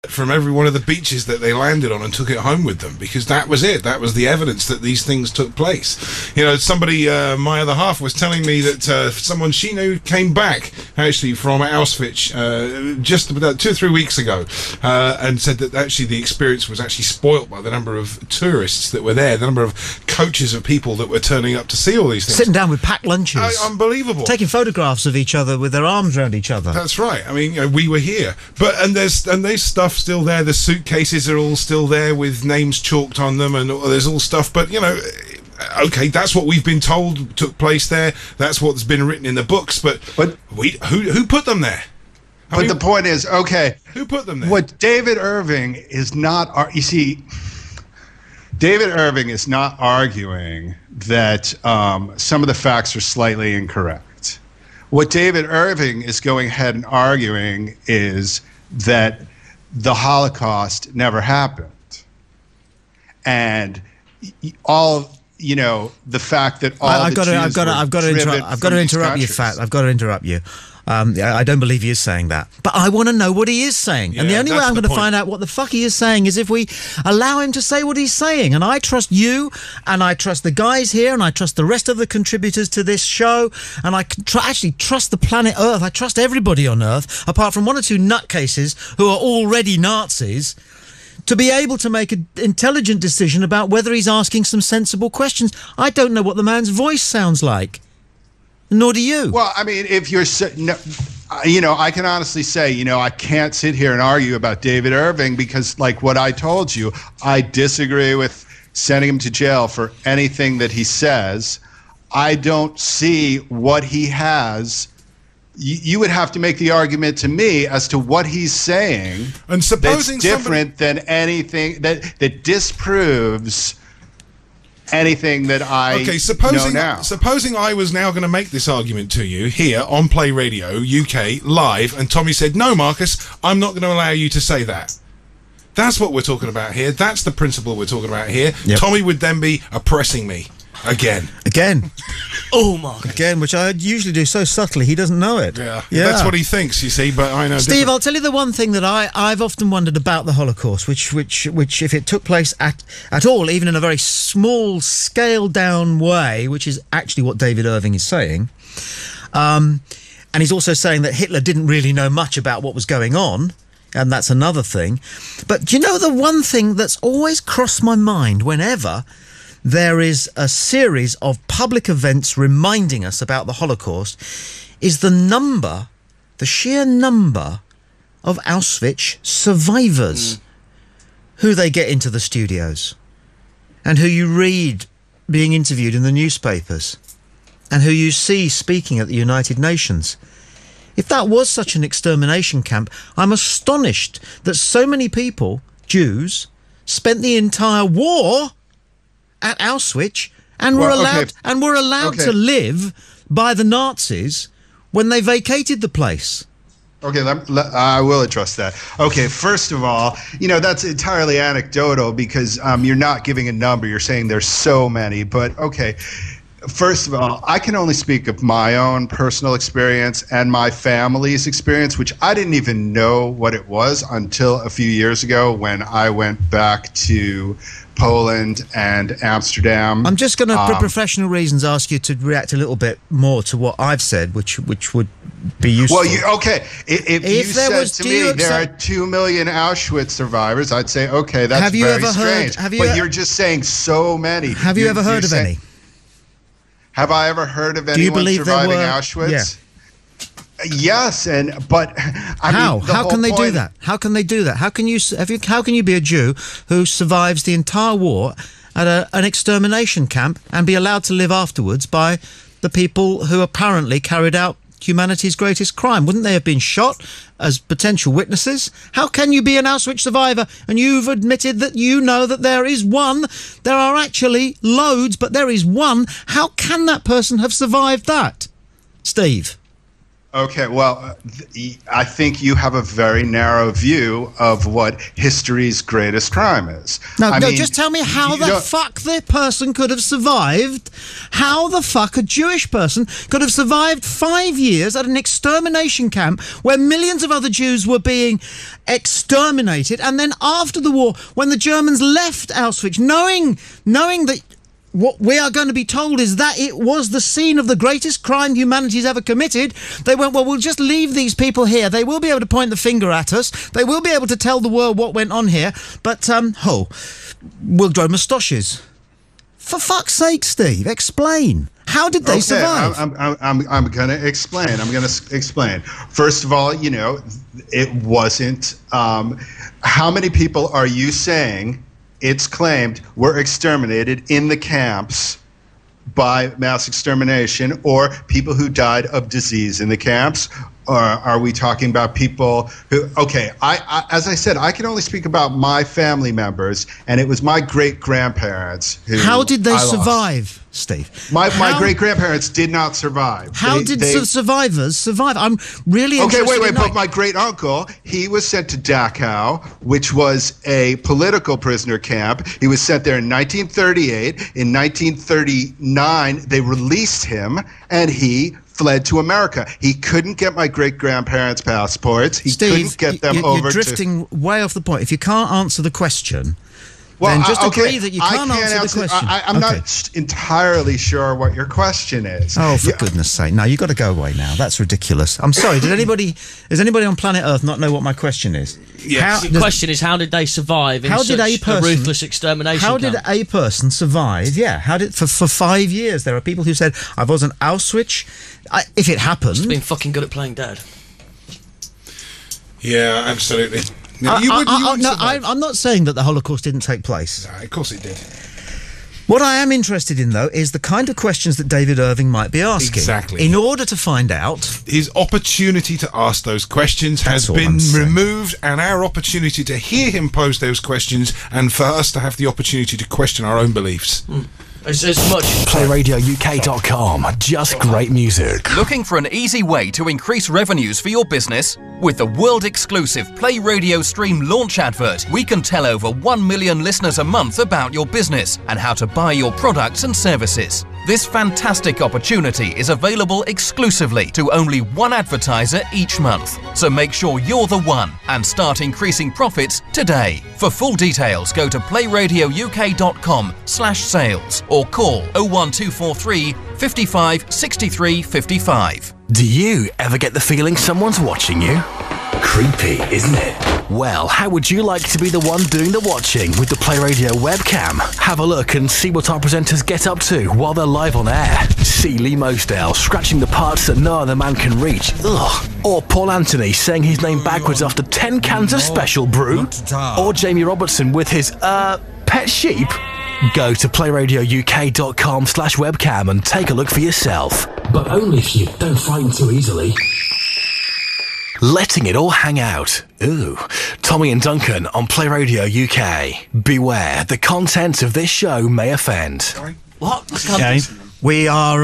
from every one of the beaches that they landed on and took it home with them, because that was it. That was the evidence that these things took place. You know, somebody, my other half, was telling me that someone she knew came back actually from Auschwitz just about 2 or 3 weeks ago, and said that actually the experience was actually spoilt by the number of tourists that were there, the number of coaches of people that were turning up to see all these things. Sitting down with packed lunches. Unbelievable. Taking photographs of each other with their arms around each other. That's right. I mean, you know, we were here. And there's stuff still there. The suitcases are all still there with names chalked on them, and there's all stuff. But, you know, okay, that's what we've been told took place there. That's what's been written in the books. But who put them there? But the point is, okay, who put them there? What David Irving is not, you see, David Irving is not arguing that some of the facts are slightly incorrect. What David Irving is going ahead and arguing is that the Holocaust never happened. And all, you know, the fact that all I've got to interrupt you, Fat. I've got to interrupt you. I don't believe he is saying that. But I want to know what he is saying. Yeah, and the only way I'm going to find out what the fuck he is saying is if we allow him to say what he's saying. And I trust you, and I trust the guys here, and I trust the rest of the contributors to this show, and I actually trust the planet Earth. I trust everybody on Earth, apart from 1 or 2 nutcases who are already Nazis, to be able to make an intelligent decision about whether he's asking some sensible questions. I don't know what the man's voice sounds like. Nor do you. Well, I mean, if you're, you know, I can honestly say, you know, I can't sit here and argue about David Irving because, like what I told you, I disagree with sending him to jail for anything that he says. I don't see what he has. You would have to make the argument to me as to what he's saying, and supposing that's different than anything that disproves anything that I know now. Supposing I was now going to make this argument to you here on Play Radio UK live, and Tommy said, "No, Marcus, I'm not going to allow you to say that." That's what we're talking about here. That's the principle we're talking about here. Yep. Tommy would then be oppressing me again. Oh, Marcus. Again, which I usually do so subtly, he doesn't know it. Yeah. That's what he thinks, you see, but I know. Steve, I'll tell you the one thing that I've often wondered about the Holocaust, which if it took place at all, even in a very small, scaled-down way, which is actually what David Irving is saying, and he's also saying that Hitler didn't really know much about what was going on, and that's another thing. But do you know the one thing that's always crossed my mind whenever there is a series of public events reminding us about the Holocaust is the sheer number of Auschwitz survivors who they get into the studios and who you read being interviewed in the newspapers and who you see speaking at the United Nations. If that was such an extermination camp, I'm astonished that so many people, Jews, spent the entire war at Auschwitz and were allowed to live by the Nazis when they vacated the place. Okay, I will address that. Okay, first of all, you know, that's entirely anecdotal because you're not giving a number. You're saying there's so many. But, okay, first of all, I can only speak of my own personal experience and my family's experience, which I didn't even know what it was until a few years ago when I went back to Poland and Amsterdam. I'm just going to, for professional reasons, ask you to react a little bit more to what I've said, which would be useful. Well, okay, if you said to me there are 2 million Auschwitz survivors, I'd say, okay, that's very strange. But you're just saying so many. Have you ever heard of any? Have I ever heard of anyone surviving Auschwitz? Yeah. Yes, but how can they do that? How can they do that? How can you be a Jew who survives the entire war at an extermination camp and be allowed to live afterwards by the people who apparently carried out humanity's greatest crime? Wouldn't they have been shot as potential witnesses? How can you be an Auschwitz survivor and you've admitted that you know that there is one? There are actually loads, but there is one. How can that person have survived that? Steve? Okay, well, I think you have a very narrow view of what history's greatest crime is. No, just tell me how the fuck the person could have survived. How the fuck a Jewish person could have survived 5 years at an extermination camp where millions of other Jews were being exterminated, and then after the war, when the Germans left Auschwitz, knowing that what we are going to be told is that it was the scene of the greatest crime humanity's ever committed, they went, well, we'll just leave these people here. They will be able to point the finger at us. They will be able to tell the world what went on here. But, we'll grow moustaches. For fuck's sake, Steve, explain. How did they survive? I'm going to explain. I'm going to explain. First of all, it wasn't... how many people are you saying... it's claimed were exterminated in the camps by mass extermination, or people who died of disease in the camps? Or are we talking about people who... Okay, I as I said, I can only speak about my family members, and it was my great-grandparents who... How did they survive, Steve? My great-grandparents did not survive. How did survivors survive? I'm really interested. Okay, wait, but my great-uncle, he was sent to Dachau, which was a political prisoner camp. He was sent there in 1938. In 1939, they released him, and he fled to America. He couldn't get my great-grandparents' passports. He couldn't get them over to... You're drifting way off the point. If you can't answer the question... Well, then just agree that you can't answer the question. I'm not entirely sure what your question is. Oh, for goodness sake. No, you've got to go away now. That's ridiculous. I'm sorry. Does anybody on planet Earth not know what my question is? Yes. The question is, how did they survive in such a ruthless extermination camp? How did a person survive? Yeah, how did for 5 years? There are people who said, I was in Auschwitz. If it happened... Just been fucking good at playing dead. Yeah, absolutely. No, I'm not saying that the Holocaust didn't take place. No, of course it did. What I am interested in, though, is the kind of questions that David Irving might be asking. Exactly. In order to find out... His opportunity to ask those questions has been removed, and our opportunity to hear him pose those questions, and for us to have the opportunity to question our own beliefs. As much. playradiouk.com. Just great music. Looking for an easy way to increase revenues for your business? With the world-exclusive Play Radio Stream launch advert, we can tell over 1 million listeners a month about your business and how to buy your products and services. This fantastic opportunity is available exclusively to only one advertiser each month. So make sure you're the one and start increasing profits today. For full details, go to playradiouk.com/sales or call 01243 55 63 55. Do you ever get the feeling someone's watching you? Creepy, isn't it? Well, how would you like to be the one doing the watching with the Play Radio webcam? Have a look and see what our presenters get up to while they're live on air. See Lee Mosdale scratching the parts that no other man can reach. Ugh. Or Paul Anthony saying his name backwards after 10 cans of special brew. Or Jamie Robertson with his, pet sheep. Go to playradiouk.com/webcam and take a look for yourself. But only if you don't frighten too easily. Letting it all hang out. Ooh. Tommy and Duncan on Play Radio UK. Beware, the content of this show may offend. What? Okay. We are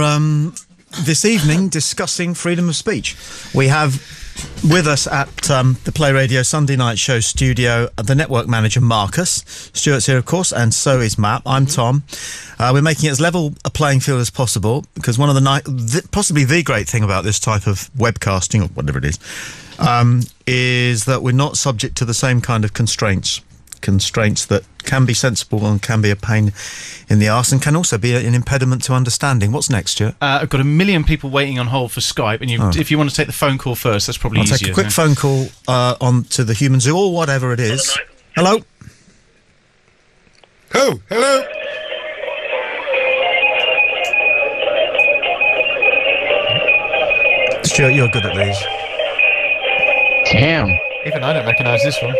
this evening discussing freedom of speech. We have with us at the Play Radio Sunday Night Show studio the network manager Marcus. Stuart's here, of course, and so is Matt. I'm Tom. We're making it as level a playing field as possible because one of possibly the great thing about this type of webcasting or whatever it is that we're not subject to the same kind of constraints that can be sensible and can be a pain in the arse and can also be an impediment to understanding. What's next, Stuart? I've got 1 million people waiting on hold for Skype, and if you want to take the phone call first, that's probably easier. I'll take a quick phone call on to the Human Zoo or whatever it is. Hello? Oh, hello? Stuart, you're good at these. Damn. Even I don't recognise this one.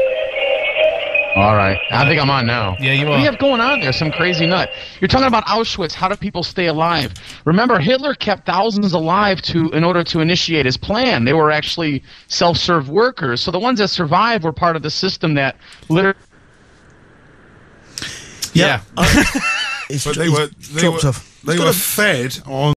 All right. I think I'm on now. Yeah, you are. What do you have going on there? Some crazy nut. You're talking about Auschwitz. How do people stay alive? Remember, Hitler kept thousands alive in order to initiate his plan. They were actually self-serve workers. So the ones that survived were part of the system that literally... Yeah. But they were fed on